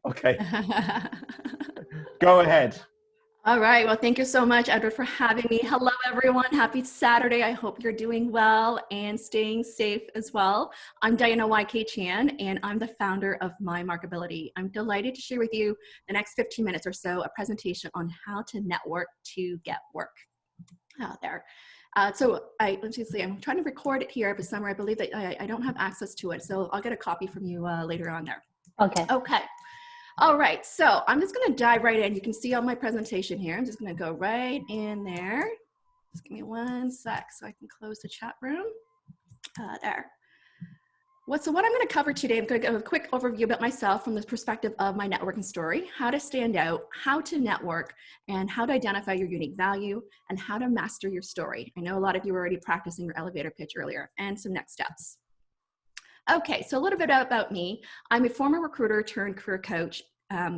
Okay, go ahead. All right. Well, thank you so much, Edward, for having me. Hello, everyone. Happy Saturday. I hope you're doing well and staying safe as well. I'm Diana YK Chan, and I'm the founder of My Markability. I'm delighted to share with you the next 15 minutes or so a presentation on how to network to get work out there. Let's just see, I'm trying to record it here, but somewhere I believe that I don't have access to it. So I'll get a copy from you later on there. Okay. Okay. All right, so I'm just gonna dive right in. You can see on my presentation here. I'm just gonna go right in there. Just give me one sec so I can close the chat room. There. So what I'm gonna cover today, I'm gonna give a quick overview about myself from the perspective of my networking story, how to stand out, how to network, and how to identify your unique value, and how to master your story. I know a lot of you were already practicing your elevator pitch earlier, and some next steps. Okay, so a little bit about me. I'm a former recruiter turned career coach,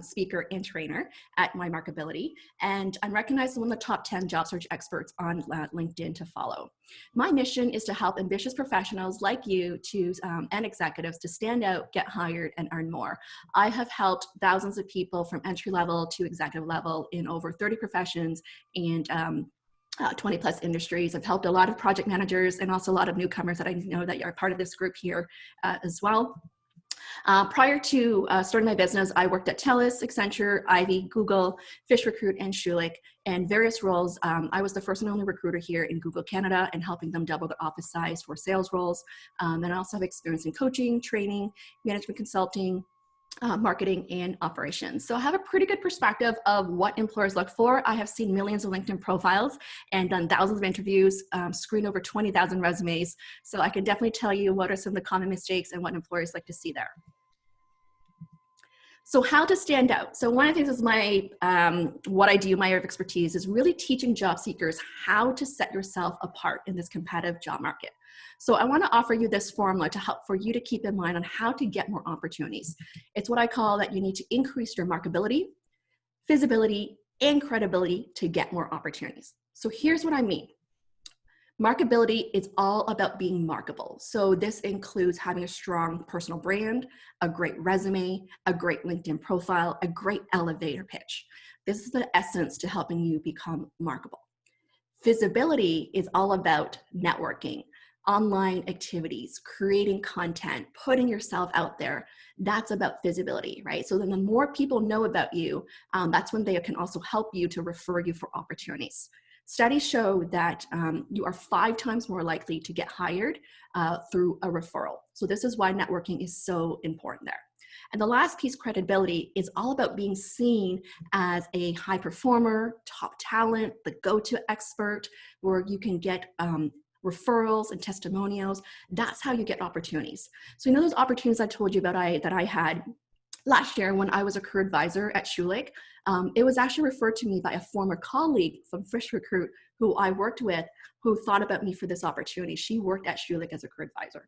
speaker, and trainer at My Markability, and I'm recognized as one of the top 10 job search experts on LinkedIn to follow. My mission is to help ambitious professionals like you and executives to stand out, get hired, and earn more. I have helped thousands of people from entry level to executive level in over 30 professions and 20 plus industries. I've helped a lot of project managers and also a lot of newcomers that I know that are part of this group here as well. Prior to starting my business, I worked at TELUS, Accenture, Ivy, Google, Fish Recruit, and Schulich in various roles. I was the first and only recruiter here in Google Canada and helping them double the office size for sales roles. And I also have experience in coaching, training, management consulting, marketing, and operations. So I have a pretty good perspective of what employers look for. I have seen millions of LinkedIn profiles and done thousands of interviews, screened over 20,000 resumes. So I can definitely tell you what are some of the common mistakes and what employers like to see there. So how to stand out. So one of the things is what I do, my area of expertise is really teaching job seekers how to set yourself apart in this competitive job market. So I want to offer you this formula to help for you to keep in mind on how to get more opportunities. It's what I call that you need to increase your markability, visibility, and credibility to get more opportunities. So here's what I mean. Markability is all about being markable. So this includes having a strong personal brand, a great resume, a great LinkedIn profile, a great elevator pitch. This is the essence to helping you become markable. Visibility is all about networking, online activities, creating content, putting yourself out there. That's about visibility, right? So then the more people know about you, that's when they can also help you to refer you for opportunities. Studies show that you are 5 times more likely to get hired through a referral. So this is why networking is so important there. And the last piece, credibility, is all about being seen as a high performer, top talent, the go-to expert, where you can get referrals and testimonials. That's how you get opportunities. So you know those opportunities I told you about that I had last year when I was a career advisor at Schulich, it was actually referred to me by a former colleague from Fish Recruit who I worked with, who thought about me for this opportunity. She worked at Schulich as a career advisor.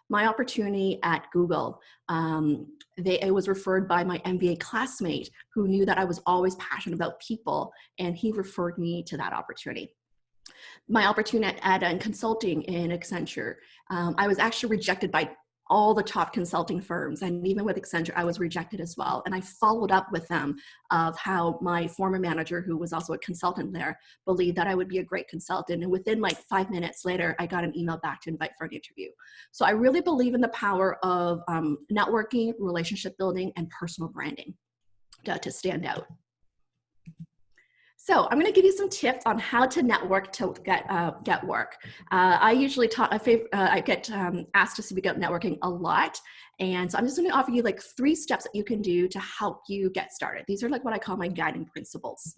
My opportunity at Google, it was referred by my MBA classmate who knew that I was always passionate about people, and he referred me to that opportunity. My opportunity at consulting in Accenture, I was actually rejected by all the top consulting firms, and even with Accenture, I was rejected as well. And I followed up with them of how my former manager, who was also a consultant there, believed that I would be a great consultant. And within like 5 minutes later, I got an email back to invite for an interview. So I really believe in the power of networking, relationship building, and personal branding to stand out. So I'm going to give you some tips on how to network to get work. I usually I get asked to speak about networking a lot. And so I'm just going to offer you like 3 steps that you can do to help you get started. These are like what I call my guiding principles.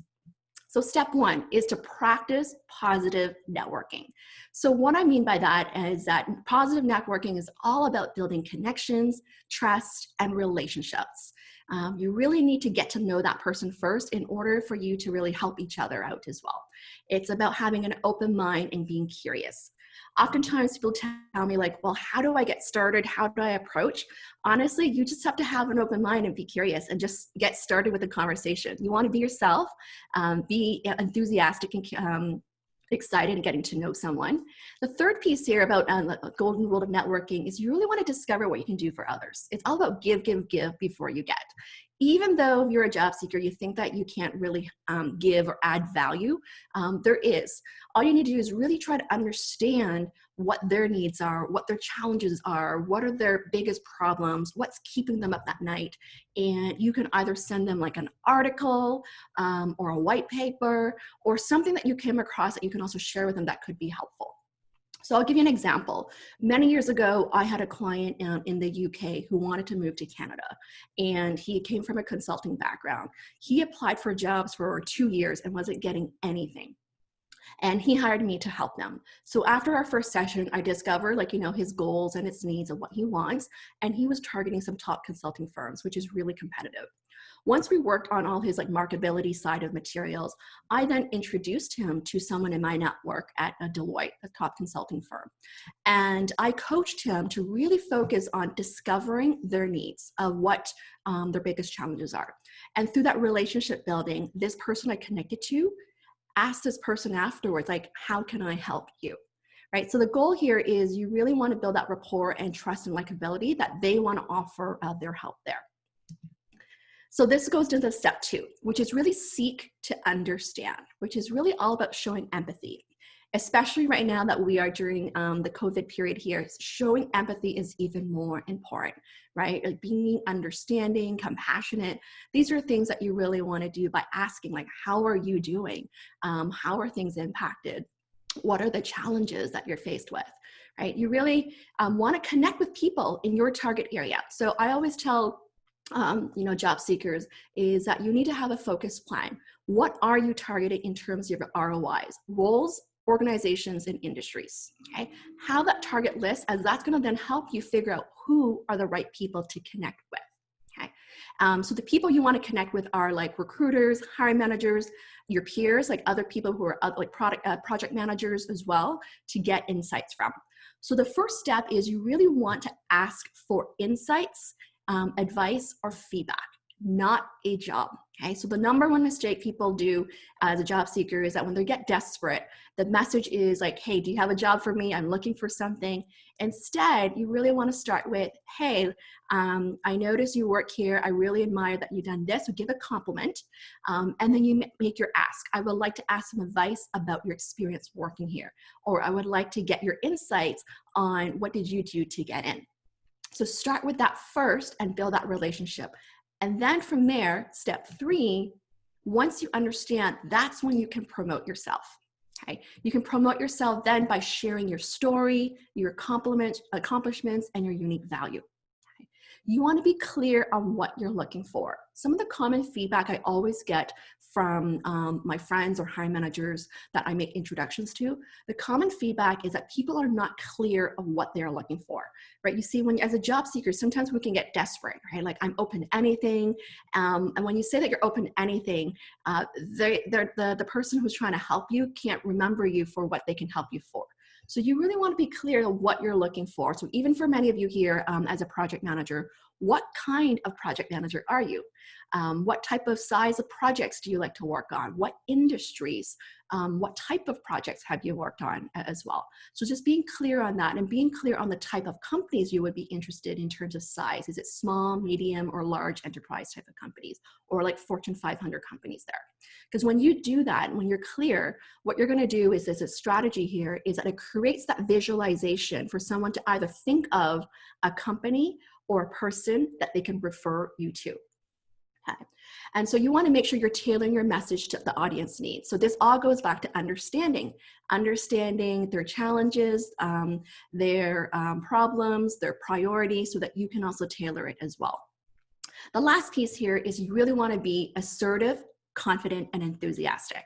So step 1 is to practice positive networking. So what I mean by that is that positive networking is all about building connections, trust, and relationships. You really need to get to know that person first in order for you to really help each other out as well. It's about having an open mind and being curious. Oftentimes people tell me like, well, how do I get started? How do I approach? Honestly, you just have to have an open mind and be curious and just get started with the conversation. You want to be yourself, be enthusiastic and excited and getting to know someone. The third piece here about the golden rule of networking is you really want to discover what you can do for others. It's all about give, give, give before you get. even though you're a job seeker, you think that you can't really give or add value, there is. All you need to do is really try to understand what their needs are, what their challenges are, what are their biggest problems, what's keeping them up at night. And you can either send them like an article or a white paper or something that you came across that you can also share with them that could be helpful. So I'll give you an example. Many years ago, I had a client in the UK who wanted to move to Canada, and he came from a consulting background. He applied for jobs for 2 years and wasn't getting anything. And he hired me to help them. So after our first session, I discovered his goals and his needs and what he wants. And he was targeting some top consulting firms, which is really competitive. Once we worked on all his marketability side of materials, I then introduced him to someone in my network at a Deloitte, a top consulting firm. And I coached him to really focus on discovering their needs, of what their biggest challenges are. And through that relationship building, this person I connected to asked this person afterwards, how can I help you? Right? So the goal here is you really want to build that rapport and trust and likability that they want to offer their help there. So this goes into step 2, which is really seek to understand, which is really all about showing empathy. Especially right now that we are during the COVID period here, showing empathy is even more important, right? Being understanding, compassionate. These are things that you really want to do by asking, how are you doing? How are things impacted? What are the challenges that you're faced with, right? You really want to connect with people in your target area. So I always tell job seekers is that you need to have a focus plan. What are you targeting in terms of your ROIs, roles, organizations, and industries? Okay, have that target list, as that's going to then help you figure out who are the right people to connect with. Okay, so the people you want to connect with are recruiters, hiring managers, your peers, other people who are project managers as well, to get insights from. So the first step is you really want to ask for insights, advice, or feedback, not a job. Okay, so the number one mistake people do as a job seeker is that when they get desperate, the message is hey, do you have a job for me? I'm looking for something. Instead, you really want to start with, hey, I notice you work here. I really admire that you've done this. So give a compliment. And then you make your ask. I would like to ask some advice about your experience working here, or I would like to get your insights on what did you do to get in. So start with that first and build that relationship. And then from there, step 3, once you understand, that's when you can promote yourself. Okay, you can promote yourself then by sharing your story, your accomplishments, and your unique value. Okay. You want to be clear on what you're looking for. Some of the common feedback I always get from my friends or hiring managers that I make introductions to, the common feedback is that people are not clear of what they're looking for, right? You see, as a job seeker, sometimes we can get desperate, right? I'm open to anything. And when you say that you're open to anything, the person who's trying to help you can't remember you for what they can help you for. So you really want to be clear on what you're looking for. So even for many of you here as a project manager, what kind of project manager are you? What type of size of projects do you like to work on? What industries? What type of projects have you worked on as well? So just being clear on that and being clear on the type of companies you would be interested in terms of size. Is it small, medium, or large enterprise type of companies, or Fortune 500 companies there? Because when you do that, when you're clear, what you're going to do is, there's a strategy here, is that it creates that visualization for someone to either think of a company or a person that they can refer you to. Okay. And so you want to make sure you're tailoring your message to the audience needs. So this all goes back to understanding their challenges, their problems, their priorities, so that you can also tailor it as well. The last piece here is you really want to be assertive, confident, and enthusiastic.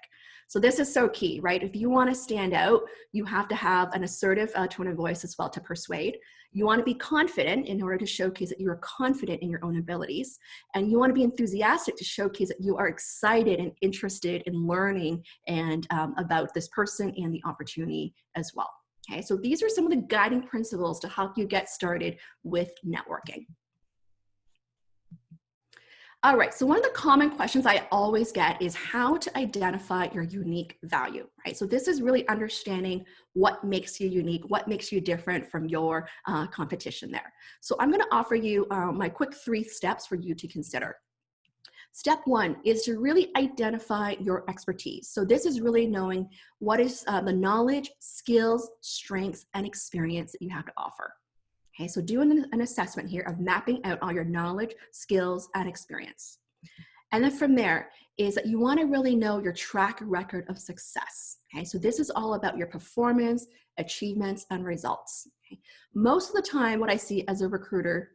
So this is so key, right? If you want to stand out, you have to have an assertive tone of voice as well to persuade. You want to be confident in order to showcase that you are confident in your own abilities. And you want to be enthusiastic to showcase that you are excited and interested in learning and about this person and the opportunity as well. Okay, so these are some of the guiding principles to help you get started with networking. All right, so one of the common questions I always get is how to identify your unique value, right? So this is really understanding what makes you unique, what makes you different from your competition there. So I'm gonna offer you my quick 3 steps for you to consider. Step one is to really identify your expertise. So this is really knowing what is the knowledge, skills, strengths, and experience that you have to offer. Okay, so doing an assessment here of mapping out all your knowledge, skills, and experience. And then from there is that you want to really know your track record of success. Okay, so this is all about your performance, achievements, and results. Okay. Most of the time, what I see as a recruiter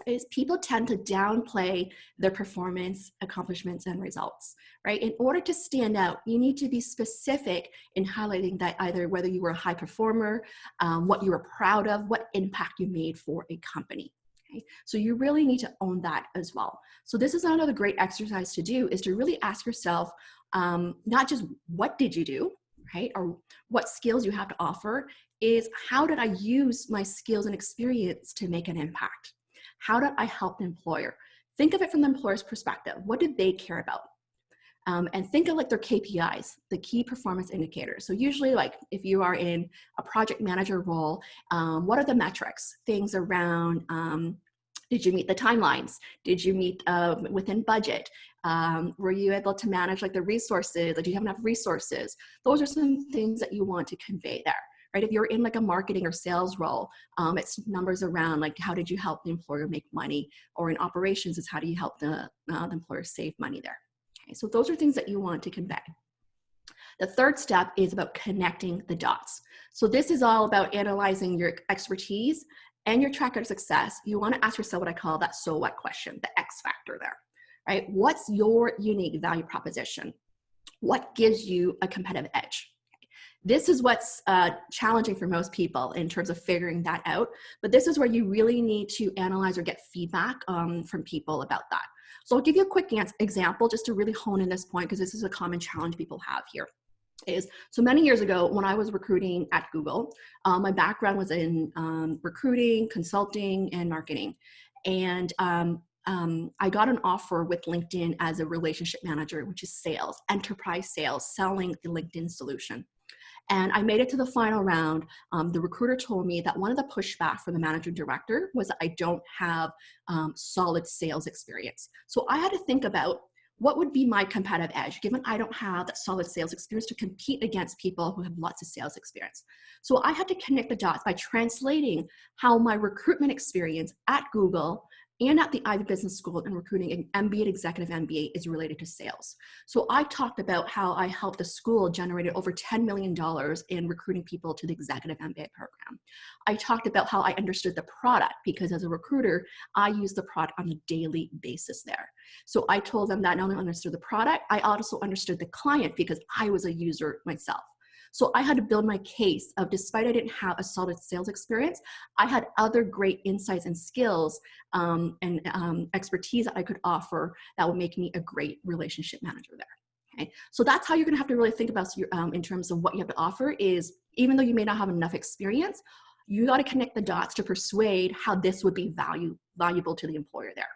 is people tend to downplay their performance, accomplishments, and results, right? In order to stand out, you need to be specific in highlighting that either whether you were a high performer, what you were proud of, what impact you made for a company. Okay? So you really need to own that as well. So this is another great exercise to do, is to really ask yourself, not just what did you do, right? Or what skills you have to offer, is how did I use my skills and experience to make an impact? How did I help the employer? Think of it from the employer's perspective. What did they care about? And think of like their KPIs, the key performance indicators. So usually like if you are in a project manager role, what are the metrics? Things around, did you meet the timelines? Did you meet within budget? Were you able to manage like the resources? Like, do you have enough resources? Those are some things that you want to convey there. Right? If you're in like a marketing or sales role, it's numbers around like how did you help the employer make money, or in operations is how do you help the employer save money there. Okay, so those are things that you want to convey. The third step is about connecting the dots. So this is all about analyzing your expertise and your track record of success. You want to ask yourself what I call that so what question, the X factor there, right? What's your unique value proposition? What gives you a competitive edge? This is what's challenging for most people in terms of figuring that out. But this is where you really need to analyze or get feedback from people about that. So I'll give you a quick example just to really hone in this point, because this is a common challenge people have here. So many years ago when I was recruiting at Google, my background was in recruiting, consulting, and marketing. And I got an offer with LinkedIn as a relationship manager, which is sales, enterprise sales, selling the LinkedIn solution. And I made it to the final round. The recruiter told me that one of the pushback from the managing director was that I don't have solid sales experience. So I had to think about what would be my competitive edge, given I don't have that solid sales experience to compete against people who have lots of sales experience. So I had to connect the dots by translating how my recruitment experience at Google and at the Ivey Business School in recruiting an MBA, executive MBA, is related to sales. So I talked about how I helped the school generate over $10 million in recruiting people to the executive MBA program. I talked about how I understood the product, because as a recruiter, I use the product on a daily basis there. So I told them that not only understood the product, I also understood the client because I was a user myself. So I had to build my case of, despite I didn't have a solid sales experience, I had other great insights and skills and expertise that I could offer that would make me a great relationship manager there. Okay? So that's how you're gonna have to really think about in terms of what you have to offer is, even though you may not have enough experience, you gotta connect the dots to persuade how this would be valuable to the employer there.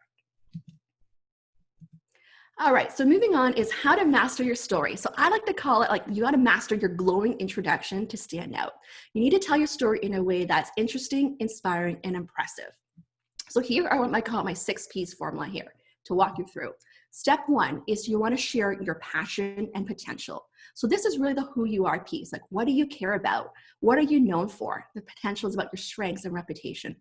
All right, so moving on is how to master your story. So I like to call it like you got to master your glowing introduction to stand out. You need to tell your story in a way that's interesting, inspiring, and impressive. So here are what I call my 6 P's formula here to walk you through. Step 1 is you want to share your passion and potential. So this is really the who you are piece. Like, what do you care about? What are you known for? The potential is about your strengths and reputation.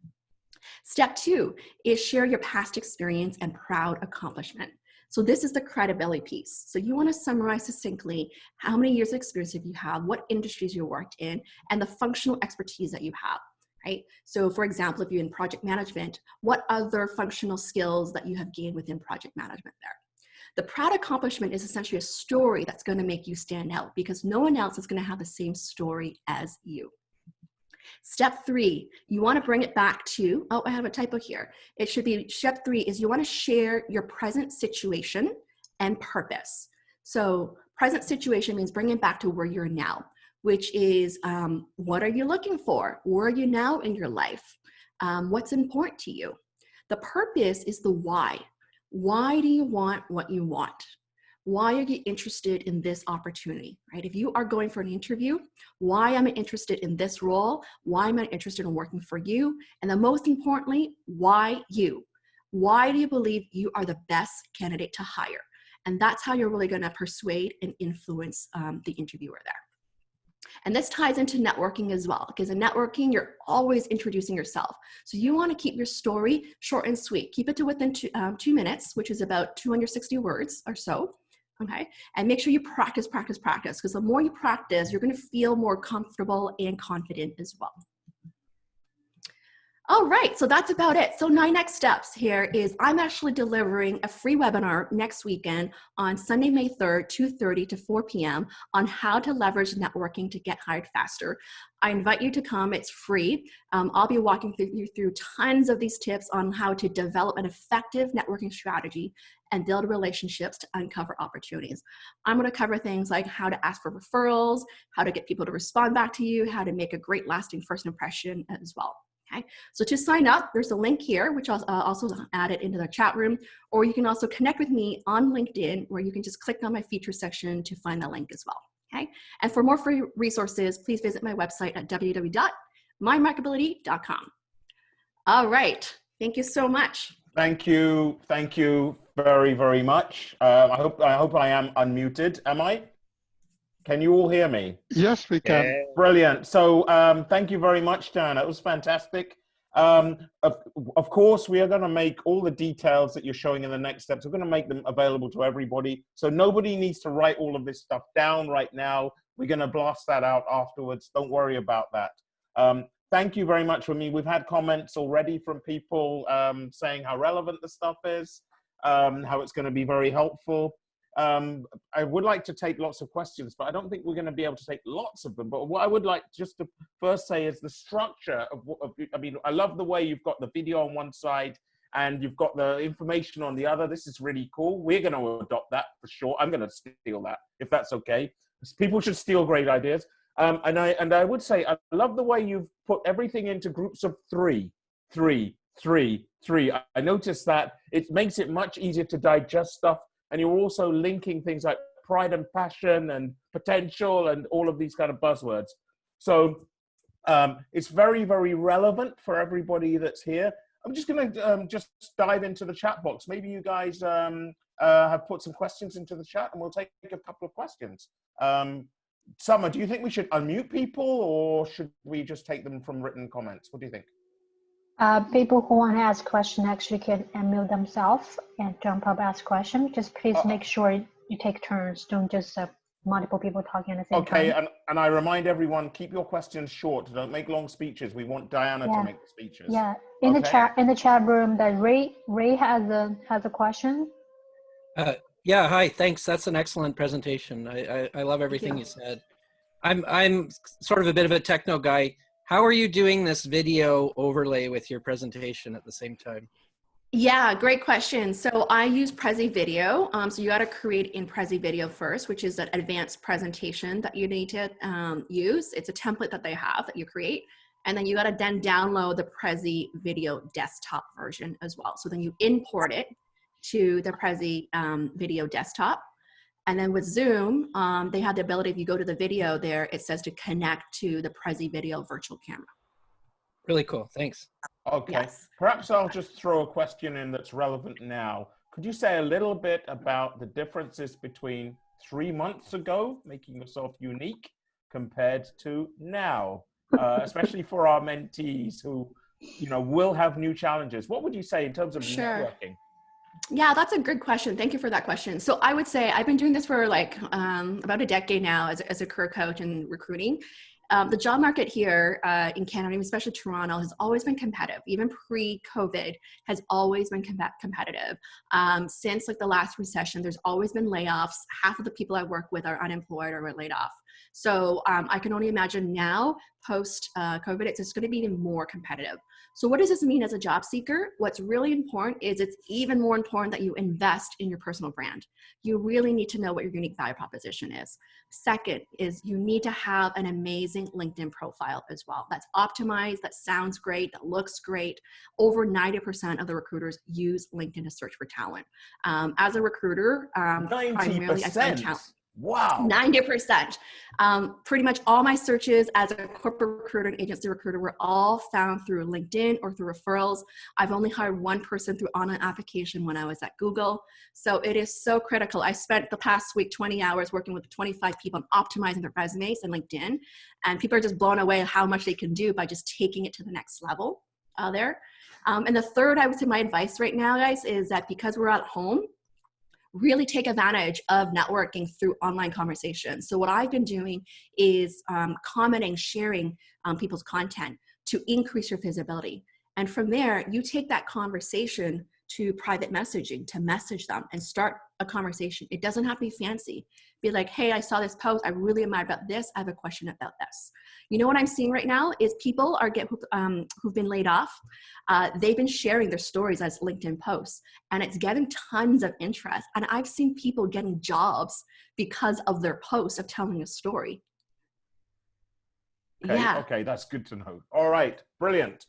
Step 2 is share your past experience and proud accomplishment. So this is the credibility piece. So you want to summarize succinctly how many years of experience have you had, what industries you worked in, and the functional expertise that you have, right? So for example, if you're in project management, what other functional skills that you have gained within project management there? The proud accomplishment is essentially a story that's going to make you stand out, because no one else is going to have the same story as you. Step 3, you want to bring it back to, oh, I have a typo here. It should be step 3 is you want to share your present situation and purpose. So present situation means bringing it back to where you're now, which is what are you looking for? Where are you now in your life? What's important to you? The purpose is the why. Why do you want what you want? Why are you interested in this opportunity, right? If you are going for an interview, why am I interested in this role? Why am I interested in working for you? And then most importantly, why you? Why do you believe you are the best candidate to hire? And that's how you're really going to persuade and influence the interviewer there. And this ties into networking as well, because in networking, you're always introducing yourself. So you want to keep your story short and sweet. Keep it to within 2 minutes, which is about 260 words or so. Okay. And make sure you practice, because the more you practice, you're going to feel more comfortable and confident as well. All right, so that's about it. So my next steps here is I'm actually delivering a free webinar next weekend on Sunday, May 3rd, 2:30 to 4 p.m. on how to leverage networking to get hired faster. I invite you to come, it's free. I'll be walking you through tons of these tips on how to develop an effective networking strategy and build relationships to uncover opportunities. I'm gonna cover things like how to ask for referrals, how to get people to respond back to you, how to make a great lasting first impression as well. Okay, so to sign up, there's a link here, which I'll also add it into the chat room, or you can also connect with me on LinkedIn, where you can just click on my feature section to find the link as well. Okay, and for more free resources, please visit my website at www.mymarketability.com. All right, thank you so much. Thank you very, very much. I hope I am unmuted. Am I? Can you all hear me? Yes, we can. Yeah. Brilliant. So thank you very much, Diana. It was fantastic. Of course, we are going to make all the details that you're showing in the next steps. We're going to make them available to everybody. So nobody needs to write all of this stuff down right now. We're going to blast that out afterwards. Don't worry about that. Thank you very much for me. We've had comments already from people saying how relevant the stuff is, how it's going to be very helpful. I would like to take lots of questions, but I don't think we're going to be able to take lots of them. But what I would like just to first say is the structure I mean, I love the way you've got the video on one side and you've got the information on the other. This is really cool. We're going to adopt that for sure. I'm going to steal that, if that's okay. People should steal great ideas. And I would say, I love the way you've put everything into groups of 3. I noticed that it makes it much easier to digest stuff. And you're also linking things like pride and passion and potential and all of these kind of buzzwords. So it's very, very relevant for everybody that's here. I'm just going to just dive into the chat box. Maybe you guys have put some questions into the chat, and we'll take a couple of questions. Summer, do you think we should unmute people, or should we just take them from written comments? What do you think? People who want to ask questions actually can unmute themselves and jump up, ask questions. Just please make sure you take turns. Don't just multiple people talking at the same time. Okay, and I remind everyone, keep your questions short. Don't make long speeches. We want Diana to make the speeches. Yeah, in the chat room, that Ray has a question. Yeah, hi, thanks. That's an excellent presentation. I love everything you said. I'm sort of a bit of a techno guy. How are you doing this video overlay with your presentation at the same time? Yeah, great question. So I use Prezi Video. So you got to create in Prezi Video first, which is an advanced presentation that you need to use. It's a template that they have that you create. And then you got to then download the Prezi Video desktop version as well. So then you import it to the Prezi Video desktop. And then with Zoom, they have the ability, if you go to the video there, it says to connect to the Prezi Video virtual camera. Really cool, thanks. Okay, yes. Perhaps I'll just throw a question in that's relevant now. Could you say a little bit about the differences between 3 months ago, making yourself unique, compared to now, especially for our mentees who, you know, will have new challenges? What would you say in terms of networking? Yeah, that's a good question. Thank you for that question. So I would say I've been doing this for like about a decade now as a career coach and recruiting. The job market here in Canada, especially Toronto, has always been competitive. Even pre-COVID has always been competitive. Since like the last recession, there's always been layoffs. Half of the people I work with are unemployed or were laid off. So I can only imagine now, post-COVID, it's just going to be even more competitive. So what does this mean as a job seeker? What's really important is it's even more important that you invest in your personal brand. You really need to know what your unique value proposition is. Second is you need to have an amazing LinkedIn profile as well. That's optimized, that sounds great, that looks great. Over 90% of the recruiters use LinkedIn to search for talent. As a recruiter, primarily I spend talent. Wow. 90%. Pretty much all my searches as a corporate recruiter and agency recruiter were all found through LinkedIn or through referrals. I've only hired one person through online application when I was at Google. So it is so critical. I spent the past week 20 hours working with 25 people on optimizing their resumes and LinkedIn. And people are just blown away at how much they can do by just taking it to the next level there. And the third, I would say my advice right now, guys, is that because we're at home, really take advantage of networking through online conversations. So what I've been doing is commenting, sharing people's content to increase your visibility. And from there, you take that conversation to private messaging, to message them and start a conversation. It doesn't have to be fancy. Be like, hey, I saw this post. I really admire about this. I have a question about this. You know what I'm seeing right now is people are who've been laid off. They've been sharing their stories as LinkedIn posts, and it's getting tons of interest. And I've seen people getting jobs because of their posts of telling a story. Okay, Yeah. okay, that's good to know. All right, brilliant.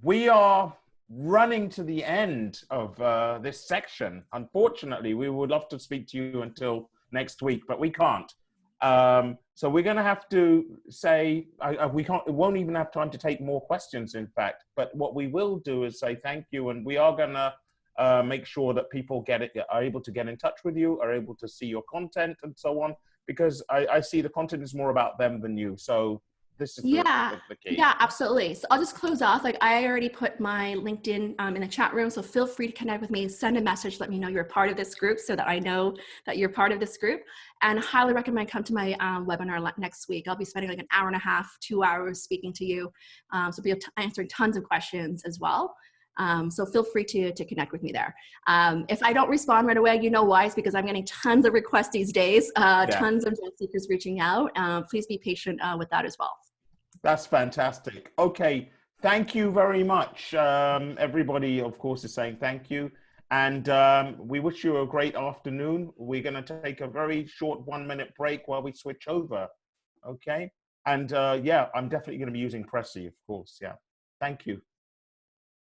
We are running to the end of this section. Unfortunately, we would love to speak to you until next week, but we can't. So we're going to have to say, we won't even have time to take more questions, in fact. But what we will do is say thank you, and we are going to make sure that people are able to get in touch with you, are able to see your content and so on, because I see the content is more about them than you. So this is the key. Yeah, absolutely. So I'll just close off. Like, I already put my LinkedIn in the chat room, so feel free to connect with me, send a message, let me know you're part of this group so that I know that you're part of this group. And highly recommend come to my webinar next week. I'll be spending like an hour and a half, 2 hours speaking to you. So I'll be answering tons of questions as well. So feel free to connect with me there. If I don't respond right away, you know why. It's because I'm getting tons of requests these days, tons of job seekers reaching out. Please be patient with that as well. That's fantastic. Okay, thank you very much. Everybody, of course, is saying thank you. And we wish you a great afternoon. We're going to take a very short 1-minute break while we switch over. Okay? And yeah, I'm definitely going to be using Prezi, of course. Yeah. Thank you.